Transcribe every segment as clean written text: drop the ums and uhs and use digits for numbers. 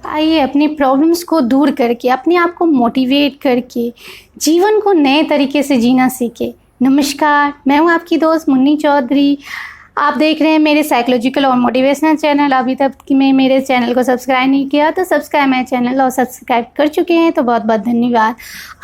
आइए अपनी प्रॉब्लम्स को दूर करके, अपने आप को मोटिवेट करके जीवन को नए तरीके से जीना सीखे। नमस्कार, मैं हूँ आपकी दोस्त मुन्नी चौधरी। आप देख रहे हैं मेरे साइकोलॉजिकल और मोटिवेशनल चैनल। अभी तक कि मैं मेरे चैनल को सब्सक्राइब नहीं किया तो सब्सक्राइब मेरे चैनल, और सब्सक्राइब कर चुके हैं तो बहुत बहुत धन्यवाद।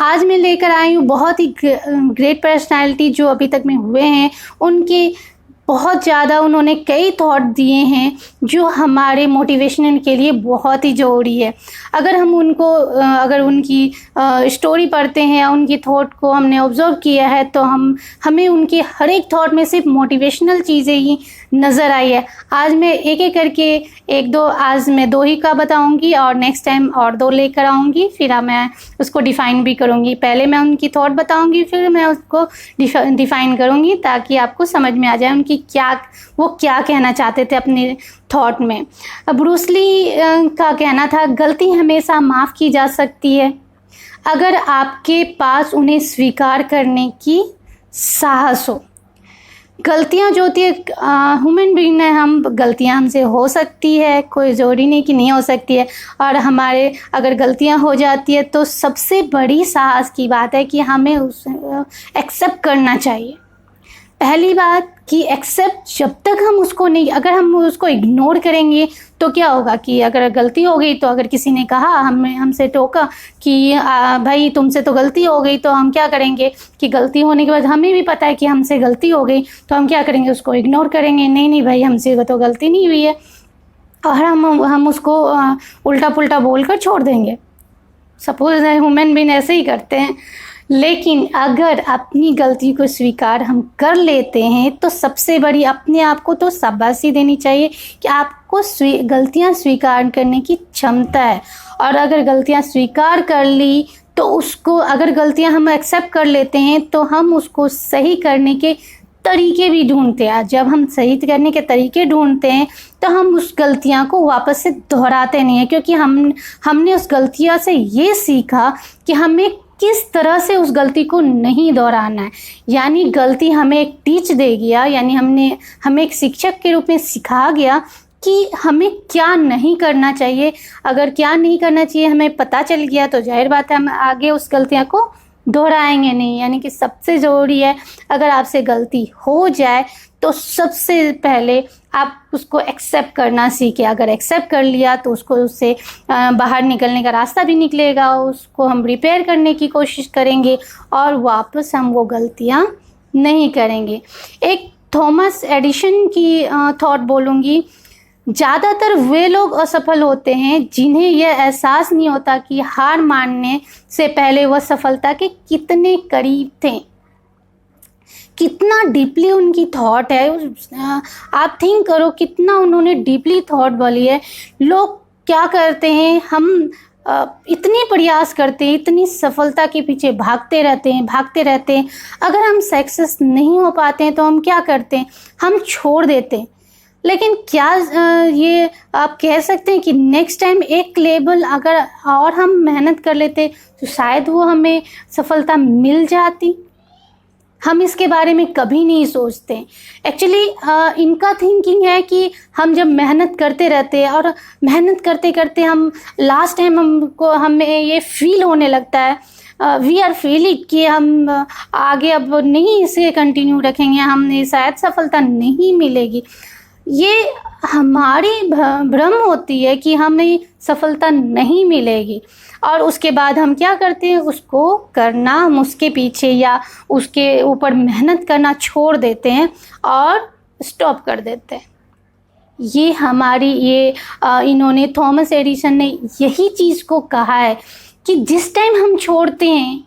आज मैं लेकर आई हूँ बहुत ही ग्रेट पर्सनालिटी जो अभी तक में हुए हैं, उनके बहुत ज़्यादा उन्होंने कई थॉट दिए हैं जो हमारे मोटिवेशन के लिए बहुत ही ज़रूरी है। अगर हम उनको अगर उनकी स्टोरी पढ़ते हैं या उनकी थॉट को हमने ऑब्ज़र्व किया है तो हमें उनके हर एक थॉट में सिर्फ मोटिवेशनल चीज़ें ही नज़र आई है। आज मैं एक एक करके आज मैं 2 ही का बताऊंगी और नेक्स्ट टाइम और 2 लेकर आऊँगी, फिर मैं उसको डिफ़ाइन भी करूँगी। पहले मैं उनकी थॉट बताऊँगी, फिर मैं उसको डिफ़ाइन करूँगी ताकि आपको समझ में आ जाए वो क्या कहना चाहते थे अपने थॉट में। ब्रूस ली का कहना था, गलती हमेशा माफ़ की जा सकती है अगर आपके पास उन्हें स्वीकार करने की साहस हो। गलतियाँ जो होती है, ह्यूमन बीइंग है हम, गलतियाँ हमसे हो सकती है, कोई ज़रूरी नहीं कि नहीं हो सकती है। और हमारे अगर गलतियाँ हो जाती है तो सबसे बड़ी साहस की बात है कि हमें उसे एक्सेप्ट करना चाहिए। पहली बात कि एक्सेप्ट जब तक हम उसको नहीं, अगर हम उसको इग्नोर करेंगे तो क्या होगा कि अगर गलती हो गई तो अगर किसी ने कहा हमसे टोका कि भाई तुमसे तो गलती हो गई, तो हम क्या करेंगे कि गलती होने के बाद हमें भी पता है कि हमसे गलती हो गई तो हम क्या करेंगे, उसको इग्नोर करेंगे। नहीं भाई, हमसे तो गलती नहीं हुई है, और हम उसको उल्टा पुल्टा बोल कर छोड़ देंगे। सपोज ह्यूमन बीइंग ऐसे ही करते हैं। लेकिन अगर अपनी गलती को स्वीकार हम कर लेते हैं तो सबसे बड़ी अपने आप को तो शाबाशी देनी चाहिए कि आपको गलतियां स्वीकार करने की क्षमता है। और अगर गलतियां स्वीकार कर ली तो उसको, अगर गलतियां हम एक्सेप्ट कर लेते हैं तो हम उसको सही करने के तरीके भी ढूंढते हैं। जब हम सही करने के तरीके ढूंढते हैं तो हम उस गलतियां को वापस से दोहराते नहीं हैं, क्योंकि हमने उस गलतियां से ये सीखा कि हमें किस तरह से उस गलती को नहीं दोहराना है। यानी गलती हमें एक टीच दे गया, यानी हमें एक शिक्षक के रूप में सिखा गया कि हमें क्या नहीं करना चाहिए। अगर क्या नहीं करना चाहिए हमें पता चल गया तो जाहिर बात है हम आगे उस गलतियां को दोहराएंगे नहीं। यानी कि सबसे ज़रूरी है, अगर आपसे गलती हो जाए तो सबसे पहले आप उसको एक्सेप्ट करना सीखें। अगर एक्सेप्ट कर लिया तो उससे बाहर निकलने का रास्ता भी निकलेगा, उसको हम रिपेयर करने की कोशिश करेंगे और वापस हम वो गलतियां नहीं करेंगे। एक थॉमस एडिसन की थॉट बोलूँगी, ज़्यादातर वे लोग असफल होते हैं जिन्हें यह एहसास नहीं होता कि हार मानने से पहले वह सफलता के कितने करीब थे। कितना डीपली उनकी थॉट है, आप थिंक करो कितना उन्होंने डीपली थॉट बोली है। लोग क्या करते हैं, हम इतने प्रयास करते हैं, इतनी सफलता के पीछे भागते रहते हैं। अगर हम सक्सेस नहीं हो पाते हैं तो हम क्या करते हैं, हम छोड़ देते हैं। लेकिन क्या ये आप कह सकते हैं कि नेक्स्ट टाइम एक लेवल अगर और हम मेहनत कर लेते तो शायद वो हमें सफलता मिल जाती। हम इसके बारे में कभी नहीं सोचते। एक्चुअली इनका थिंकिंग है कि हम जब मेहनत करते रहते हैं और मेहनत करते करते हम लास्ट टाइम हमें ये फील होने लगता है, वी आर फीलिंग कि हम आगे अब नहीं इसे कंटिन्यू रखेंगे, हमें शायद सफलता नहीं मिलेगी। ये हमारी भ्रम होती है कि हमें सफलता नहीं मिलेगी, और उसके बाद हम क्या करते हैं, हम उसके पीछे या उसके ऊपर मेहनत करना छोड़ देते हैं और स्टॉप कर देते हैं। इन्होंने थॉमस एडिसन ने यही चीज़ को कहा है कि जिस टाइम हम छोड़ते हैं,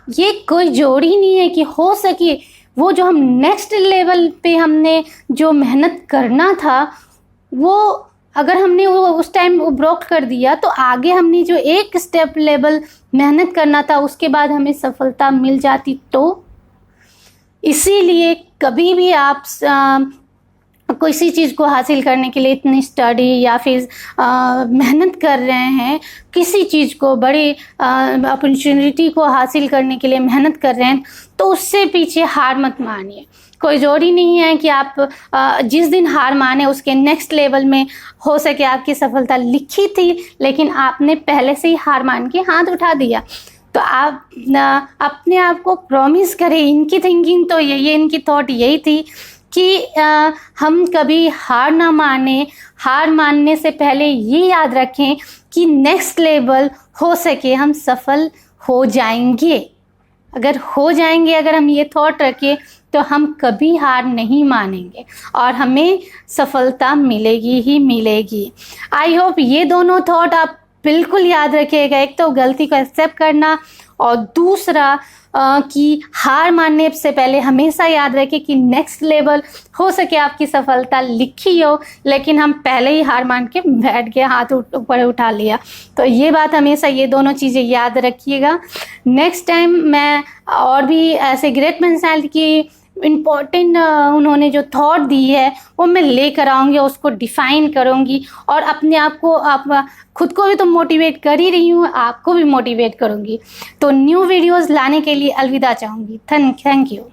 ये कोई जोड़ी नहीं है कि हो सके वो जो हम नेक्स्ट लेवल पे हमने जो मेहनत करना था वो अगर हमने वो उस टाइम वो ब्रोक कर दिया तो आगे हमने जो एक स्टेप लेवल मेहनत करना था उसके बाद हमें सफलता मिल जाती। तो इसीलिए कभी भी आप किसी चीज़ को हासिल करने के लिए इतनी स्टडी या फिर मेहनत कर रहे हैं, किसी चीज़ को बड़ी अपॉर्चुनिटी को हासिल करने के लिए मेहनत कर रहे हैं, तो उससे पीछे हार मत मानिए। कोई ज़रूरी नहीं है कि आप जिस दिन हार माने उसके नेक्स्ट लेवल में हो सके आपकी सफलता लिखी थी, लेकिन आपने पहले से ही हार मान के हाथ उठा दिया। तो आप अपने आप को प्रॉमिस करें, इनकी थिंकिंग तो यही, इनकी थॉट यही थी कि हम कभी हार ना माने। हार मानने से पहले ये याद रखें कि नेक्स्ट लेवल हो सके हम सफल हो जाएंगे। अगर हो जाएंगे, अगर हम ये थॉट रखें तो हम कभी हार नहीं मानेंगे और हमें सफलता मिलेगी ही मिलेगी। आई होप ये दोनों थॉट आप बिल्कुल याद रखिएगा। एक तो गलती को एक्सेप्ट करना और दूसरा कि हार मानने से पहले हमेशा याद रखें कि नेक्स्ट लेवल हो सके आपकी सफलता लिखी हो, लेकिन हम पहले ही हार मान के बैठ गए, हाथ ऊपर उठा लिया। तो ये बात हमेशा, ये दोनों चीज़ें याद रखिएगा। नेक्स्ट टाइम मैं और भी ऐसे ग्रेट पर्सनैलिटी की इम्पॉर्टेंट उन्होंने जो थॉट दी है वो मैं लेकर आऊँगी, उसको डिफ़ाइन करूँगी और अपने आप को, आप खुद को भी तो मोटिवेट कर ही रही हूँ, आपको भी मोटिवेट करूँगी। तो न्यू वीडियोस लाने के लिए अलविदा चाहूँगी। Thank you.